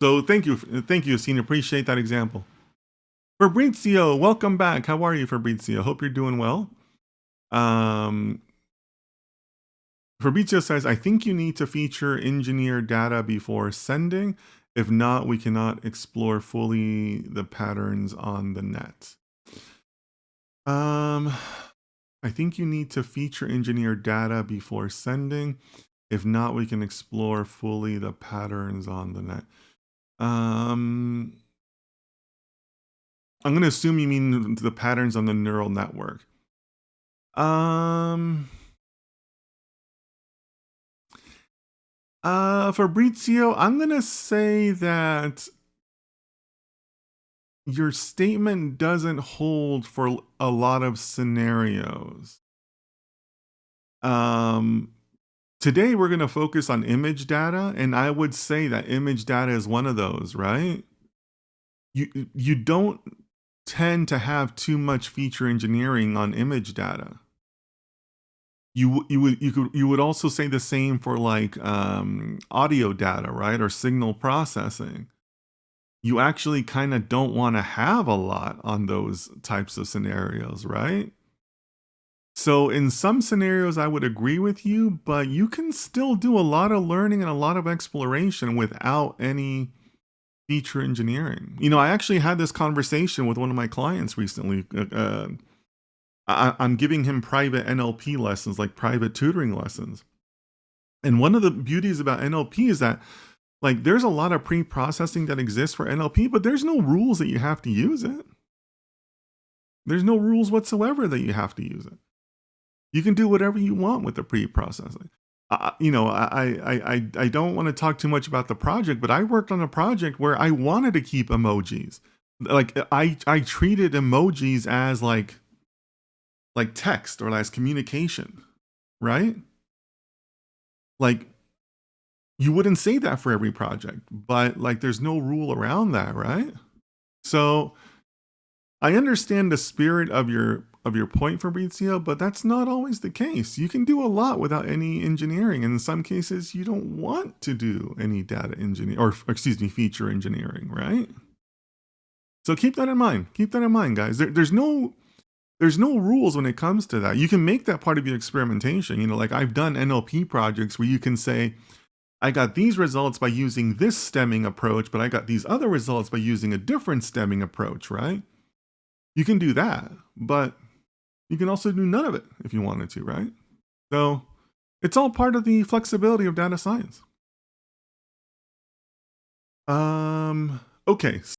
So thank you, Yassine. Appreciate that example. Fabrizio, welcome back. How are you, Fabrizio? Hope you're doing well. Um, Fabrizio says, I think you need to feature engineer data before sending. If not, we cannot explore fully the patterns on the net. Um, I think you need to feature engineer data before sending. If not, we can explore fully the patterns on the net. I'm going to assume you mean the patterns on the neural network. Um, Fabrizio, I'm going to say that your statement doesn't hold for a lot of scenarios. Um, Today we're going to focus on image data, and I would say that image data is one of those, right? You don't tend to have too much feature engineering on image data. You would also say the same for like audio data, right? Or signal processing. You actually kind of don't want to have a lot on those types of scenarios, right? So in some scenarios I would agree with you, but you can still do a lot of learning and a lot of exploration without any feature engineering. You know, I actually had this conversation with one of my clients recently. I'm giving him private NLP lessons, like private tutoring lessons. And one of the beauties about NLP is that like there's a lot of pre-processing that exists for NLP, but there's no rules that you have to use it. There's no rules whatsoever that you have to use it. You can do whatever you want with the pre-processing. You know, I don't want to talk too much about the project, but I worked on a project where I wanted to keep emojis. Like I treated emojis as like text or as communication, right? Like you wouldn't say that for every project, but like there's no rule around that, right? So I understand the spirit of your point, Fabrizio, but that's not always the case. You can do a lot without any engineering, and in some cases, you don't want to do any data engineering or excuse me, feature engineering, right? So keep that in mind. Keep that in mind, guys. There's no rules when it comes to that. You can make that part of your experimentation. You know, like I've done NLP projects where you can say, I got these results by using this stemming approach, but I got these other results by using a different stemming approach, right? You can do that, but you can also do none of it if you wanted to, right? So it's all part of the flexibility of data science. Okay,